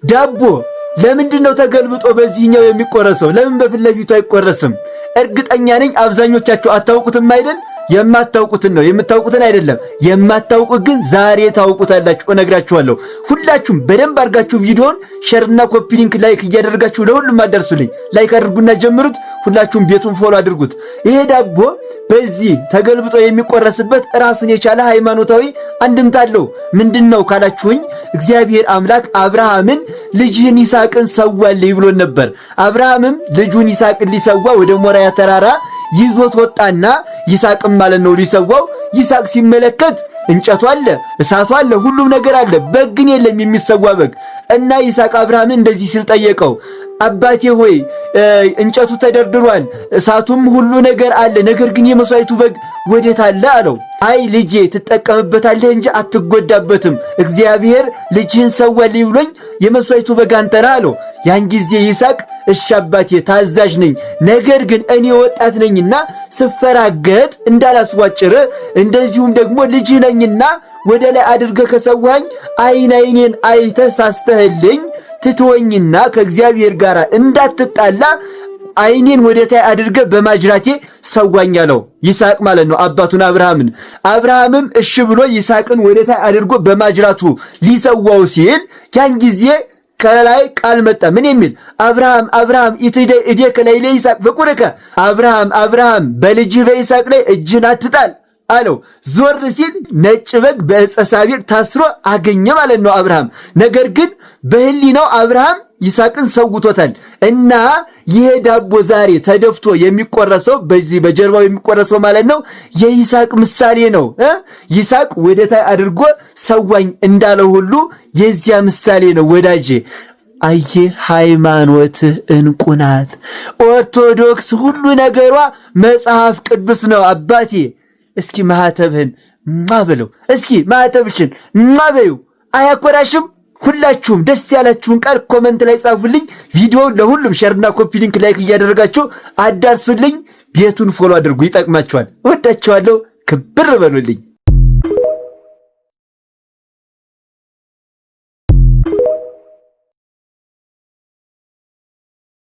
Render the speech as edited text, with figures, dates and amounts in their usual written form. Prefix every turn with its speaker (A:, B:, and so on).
A: ዳቦ ለምንድነው ተገልብጦ በዚህኛው የሚቆረሰው? ለምን በፊት ለፊቱ አይቆረስም? እርግጠኛ ነኝ አብዛኞቻችሁ አታውቁትም አይደል? የማታውቁትን ነው፣ የምታውቁትን አይደለም። የማታውቁት ግን ዛሬ ታውቁታላችሁ፣ እነግራችኋለሁ። ሁላችሁም በደንብ አድርጋችሁ ቪዲዮን ሼርና ኮፒ ሊንክ ላይክ እያደረጋችሁ ለሁሉም አደርሱልኝ። ላይክ አድርጉና ጀምሩት። ሁላችሁም ቤቱን ፎሎ አድርጉት። ይሄ ዳቦ በዚህ ተገልብጦ የሚቆረስበት ራሱን የቻለ ሃይማኖታዊ አንድምታ አለው። ምንድነው ካላችሁኝ፣ እግዚአብሔር አምላክ አብርሃምን ልጅህን ይስሐቅን ሰዋልኝ ብሎን ነበር። አብርሃምም ልጁን ይስሐቅን ሊሰዋ ወደ ሞሪያ ተራራ ይዞት ወጣና ይስሐቅም ማለት ነው ሊሰዋው። ይስሐቅ ሲመለከት እንጨቱ አለ፣ እሳቱ አለ፣ ሁሉም ነገር አለ። በግ ግን የለም የሚሰዋ በግ። እና ይስሐቅ አብርሃምን እንደዚህ ሲል ጠየቀው፣ አባቴ ሆይ እንጨቱ ተደርድሯል፣ እሳቱም ሁሉ ነገር አለ፣ ነገር ግን የመስዋዕቱ በግ ወዴት አለ አለው። አይ ልጄ ትጠቀምበታለህ እንጂ አትጎዳበትም፣ እግዚአብሔር ልጅህን ሰዋልኝ ብሎኝ የመስዋዕቱ በግ አንተ ነህ አለው። ያን ጊዜ ይስሐቅ እሺ አባቴ ታዛዥ ነኝ፣ ነገር ግን እኔ ወጣት ነኝና ስፈራገጥ እንዳላስዋጭር፣ እንደዚሁም ደግሞ ልጅ ነኝና ወደ ላይ አድርገህ ከሰዋኝ አይኔን አይተህ ሳስተህልኝ ትተወኝና ከእግዚአብሔር ጋር እንዳትጣላ አይኔን ወደ ታይ አድርገህ በማጅራቴ ሰዋኝ አለው። ይስሐቅ ማለት ነው አባቱን አብርሃምን። አብርሃምም እሺ ብሎ ይስሐቅን ወደ ታይ አድርጎ በማጅራቱ ሊሰዋው ሲል ያን ጊዜ ከላይ ቃል መጣ። ምን የሚል? አብርሃም አብርሃም ኢትዴከ ላዕለ ይስሐቅ ፍቁርከ፣ አብርሃም አብርሃም በልጅህ በይስሐቅ ላይ እጅህን አትጣል አለው። ዞር ሲል ነጭ በግ በዕፀ ሳቤቅ ታስሮ አገኘ ማለት ነው አብርሃም። ነገር ግን በህሊናው አብርሃም ይስሐቅን ሰውቶታል። እና ይሄ ዳቦ ዛሬ ተደፍቶ የሚቆረሰው በዚህ በጀርባው የሚቆረሰው ማለት ነው የይስሐቅ ምሳሌ ነው። ይስሐቅ ወደ ታይ አድርጎ ሰዋኝ እንዳለው ሁሉ የዚያ ምሳሌ ነው ወዳጄ። አየ ሃይማኖትህ እንቁ ናት። ኦርቶዶክስ ሁሉ ነገሯ መጽሐፍ ቅዱስ ነው አባቴ። እስኪ ማህተብህን ማበለው፣ እስኪ ማህተብሽን ማበዩ። አያኮራሽም? ሁላችሁም ደስ ያላችሁን ቃል ኮመንት ላይ ጻፉልኝ። ቪዲዮውን ለሁሉም ሼርና ኮፒ ሊንክ ላይክ እያደረጋችሁ አዳርሱልኝ። ቤቱን ፎሎ አድርጉ፣ ይጠቅማችኋል። ወዳችኋለሁ። ክብር በሉልኝ።